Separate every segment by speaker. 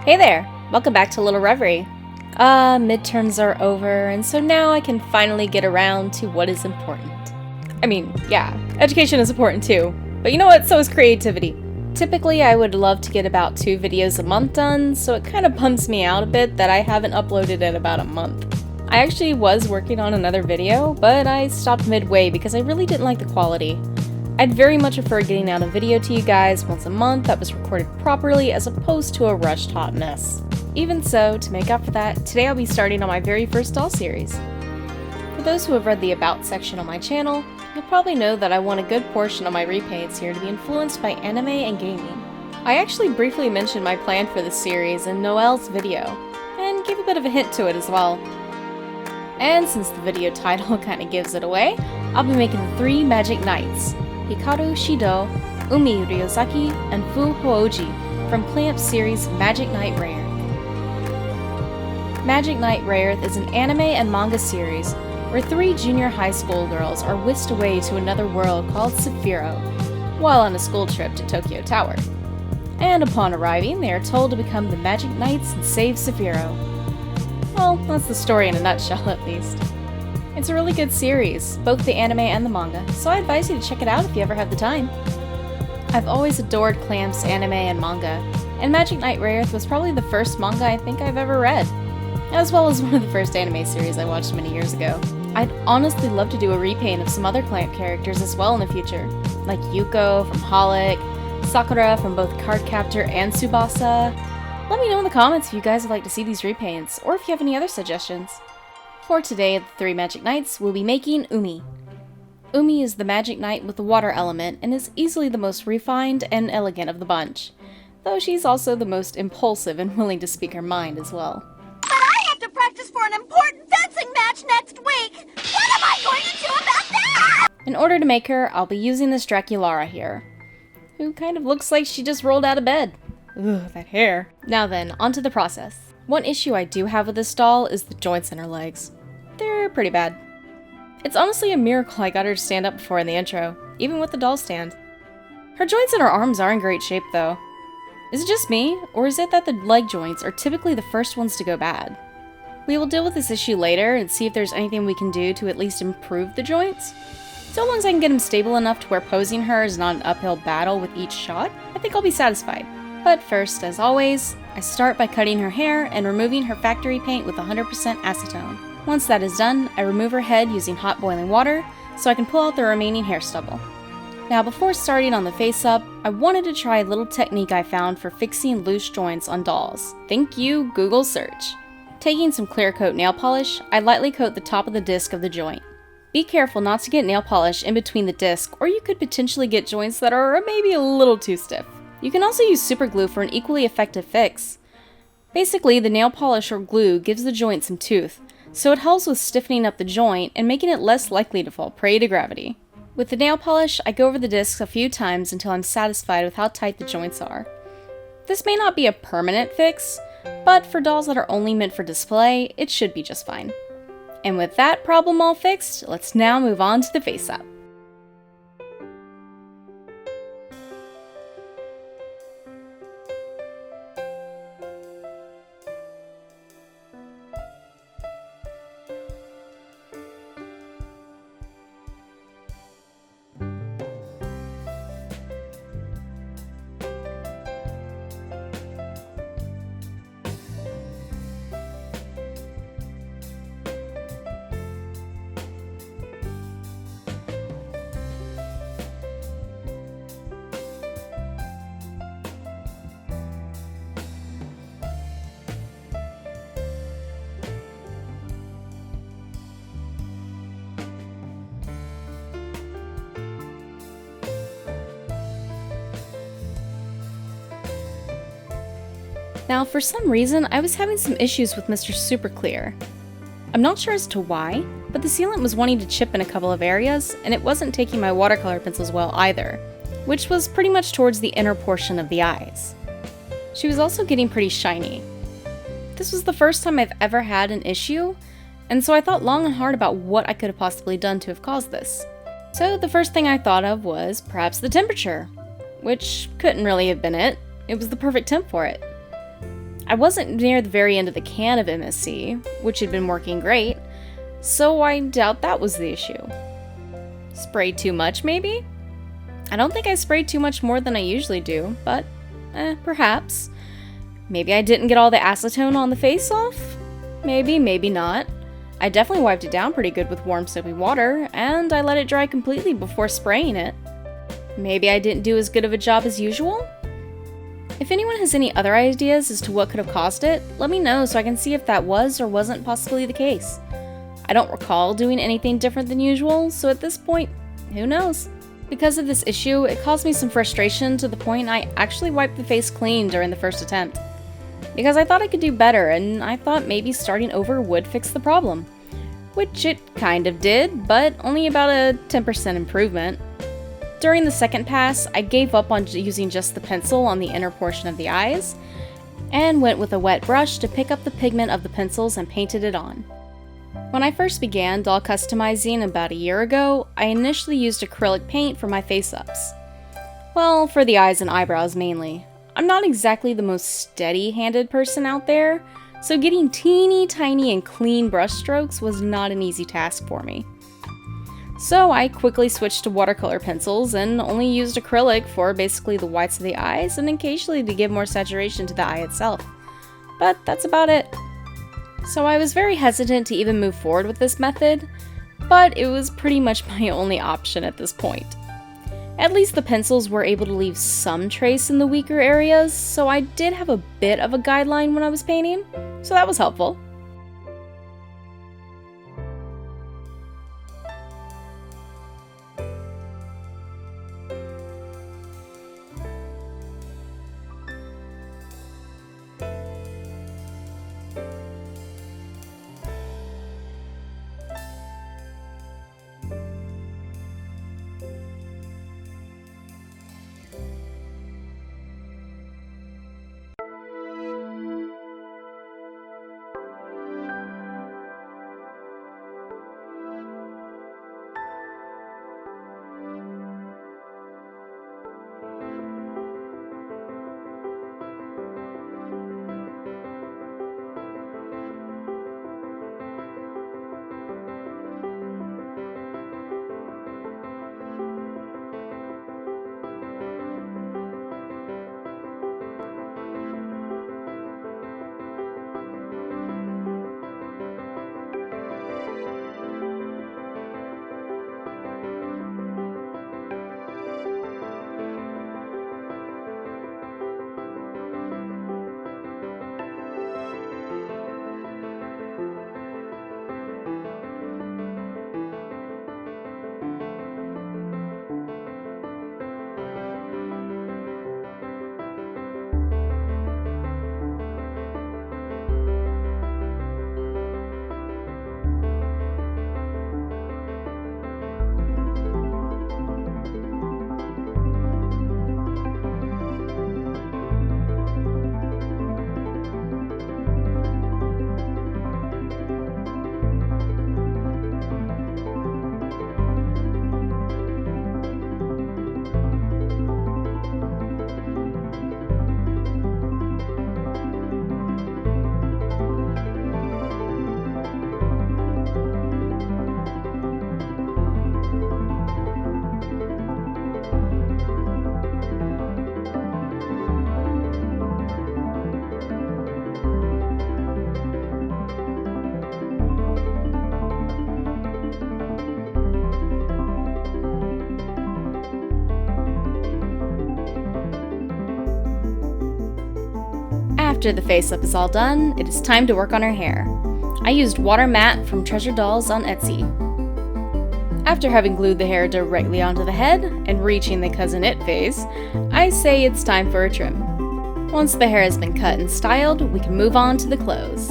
Speaker 1: Hey there! Welcome back to Little Reverie. Midterms are over, and so now I can finally get around to what is important. I mean, yeah, education is important too, but you know what? So is creativity. Typically, I would love to get about 2 videos a month done, so it kind of bums me out a bit that I haven't uploaded in about a month. I actually was working on another video, but I stopped midway because I really didn't like the quality. I'd very much prefer getting out a video to you guys once a month that was recorded properly as opposed to a rushed hot mess. Even so, to make up for that, today I'll be starting on my very first doll series. For those who have read the About section on my channel, you'll probably know that I want a good portion of my repaints here to be influenced by anime and gaming. I actually briefly mentioned my plan for this series in Noelle's video, and gave a bit of a hint to it as well. And since the video title kinda gives it away, I'll be making the 3 Magic Knights, Hikaru Shido, Umi Ryuuzaki, and Fu Houji from Clamp's series Magic Knight Rayearth. Magic Knight Rayearth is an anime and manga series where 3 junior high school girls are whisked away to another world called Sephiroth while on a school trip to Tokyo Tower. And upon arriving, they are told to become the Magic Knights and save Sephiroth. Well, that's the story in a nutshell at least. It's a really good series, both the anime and the manga, so I advise you to check it out if you ever have the time. I've always adored Clamp's anime and manga, and Magic Knight Rayearth was probably the first manga I think I've ever read, as well as one of the first anime series I watched many years ago. I'd honestly love to do a repaint of some other Clamp characters as well in the future, like Yuko from Holic, Sakura from both Cardcaptor and Tsubasa. Let me know in the comments if you guys would like to see these repaints, or if you have any other suggestions. For today at the 3 Magic Knights, we'll be making Umi. Umi is the Magic Knight with the water element and is easily the most refined and elegant of the bunch, though she's also the most impulsive and willing to speak her mind as well.
Speaker 2: But I have to practice for an important fencing match next week! What am I going to do about that?
Speaker 1: In order to make her, I'll be using this Draculara here, who kind of looks like she just rolled out of bed. Ugh, that hair. Now then, onto the process. One issue I do have with this doll is the joints in her legs. They're pretty bad. It's honestly a miracle I got her to stand up before in the intro, even with the doll stand. Her joints in her arms are in great shape though. Is it just me, or is it that the leg joints are typically the first ones to go bad? We will deal with this issue later and see if there's anything we can do to at least improve the joints. So long as I can get them stable enough to where posing her is not an uphill battle with each shot, I think I'll be satisfied. But first, as always, I start by cutting her hair and removing her factory paint with 100% acetone. Once that is done, I remove her head using hot boiling water so I can pull out the remaining hair stubble. Now before starting on the face-up, I wanted to try a little technique I found for fixing loose joints on dolls. Thank you, Google search. Taking some clear coat nail polish, I lightly coat the top of the disc of the joint. Be careful not to get nail polish in between the disc, or you could potentially get joints that are maybe a little too stiff. You can also use super glue for an equally effective fix. Basically, the nail polish or glue gives the joint some tooth, so it helps with stiffening up the joint and making it less likely to fall prey to gravity. With the nail polish, I go over the discs a few times until I'm satisfied with how tight the joints are. This may not be a permanent fix, but for dolls that are only meant for display, it should be just fine. And with that problem all fixed, let's now move on to the face-up. Now, for some reason, I was having some issues with Mr. Super Clear. I'm not sure as to why, but the sealant was wanting to chip in a couple of areas, and it wasn't taking my watercolor pencils well either, which was pretty much towards the inner portion of the eyes. She was also getting pretty shiny. This was the first time I've ever had an issue, and so I thought long and hard about what I could have possibly done to have caused this. So the first thing I thought of was perhaps the temperature, which couldn't really have been it. It was the perfect temp for it. I wasn't near the very end of the can of MSC, which had been working great, so I doubt that was the issue. Sprayed too much, maybe? I don't think I sprayed too much more than I usually do, but perhaps. Maybe I didn't get all the acetone on the face off? Maybe, maybe not. I definitely wiped it down pretty good with warm soapy water, and I let it dry completely before spraying it. Maybe I didn't do as good of a job as usual? If anyone has any other ideas as to what could have caused it, let me know so I can see if that was or wasn't possibly the case. I don't recall doing anything different than usual, so at this point, who knows? Because of this issue, it caused me some frustration to the point I actually wiped the face clean during the first attempt. Because I thought I could do better, and I thought maybe starting over would fix the problem. Which it kind of did, but only about a 10% improvement. During the second pass, I gave up on using just the pencil on the inner portion of the eyes, and went with a wet brush to pick up the pigment of the pencils and painted it on. When I first began doll customizing about a year ago, I initially used acrylic paint for my face-ups. Well, for the eyes and eyebrows mainly. I'm not exactly the most steady-handed person out there, so getting teeny tiny and clean brush strokes was not an easy task for me. So I quickly switched to watercolor pencils and only used acrylic for basically the whites of the eyes and occasionally to give more saturation to the eye itself. But that's about it. So I was very hesitant to even move forward with this method, but it was pretty much my only option at this point. At least the pencils were able to leave some trace in the weaker areas, so I did have a bit of a guideline when I was painting, so that was helpful. After the face-up is all done, it is time to work on her hair. I used water matte from Treasure Dolls on Etsy. After having glued the hair directly onto the head and reaching the cousin it phase, I say it's time for a trim. Once the hair has been cut and styled, we can move on to the clothes.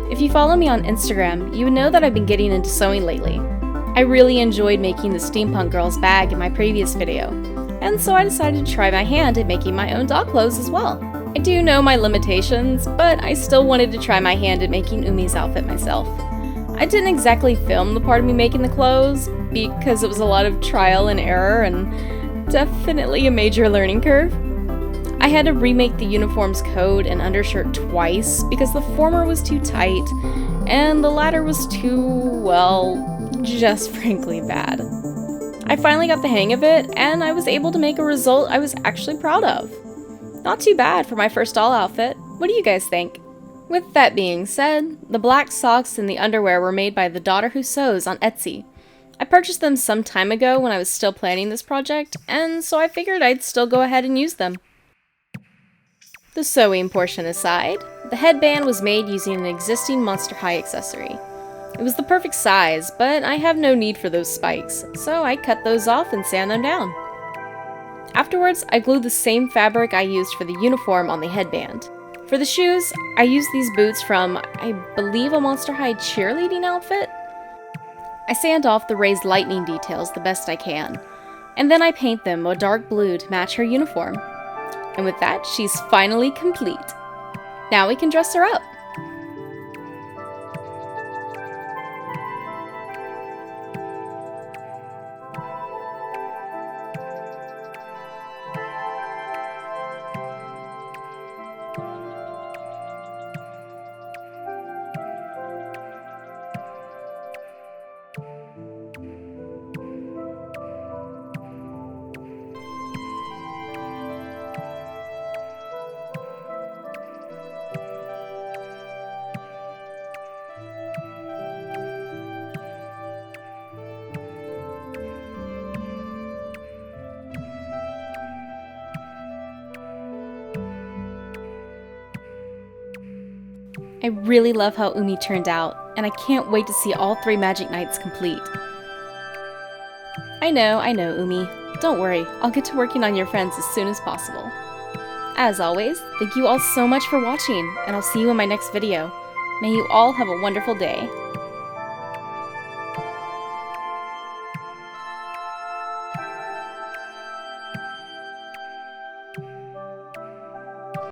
Speaker 1: If you follow me on Instagram, you would know that I've been getting into sewing lately. I really enjoyed making the Steampunk Girls bag in my previous video, and so I decided to try my hand at making my own doll clothes as well. I do know my limitations, but I still wanted to try my hand at making Umi's outfit myself. I didn't exactly film the part of me making the clothes, because it was a lot of trial and error and definitely a major learning curve. I had to remake the uniform's coat and undershirt twice because the former was too tight and the latter was too, well, just frankly bad. I finally got the hang of it and I was able to make a result I was actually proud of. Not too bad for my first doll outfit. What do you guys think? With that being said, the black socks and the underwear were made by the Daughter Who Sews on Etsy. I purchased them some time ago when I was still planning this project, and so I figured I'd still go ahead and use them. The sewing portion aside, the headband was made using an existing Monster High accessory. It was the perfect size, but I have no need for those spikes, so I cut those off and sand them down. Afterwards, I glued the same fabric I used for the uniform on the headband. For the shoes, I used these boots from, I believe, a Monster High cheerleading outfit? I sand off the raised lightning details the best I can, and then I paint them a dark blue to match her uniform. And with that, she's finally complete. Now we can dress her up. I really love how Umi turned out, and I can't wait to see all 3 Magic Nights complete. I know, Umi. Don't worry, I'll get to working on your friends as soon as possible. As always, thank you all so much for watching, and I'll see you in my next video. May you all have a wonderful day.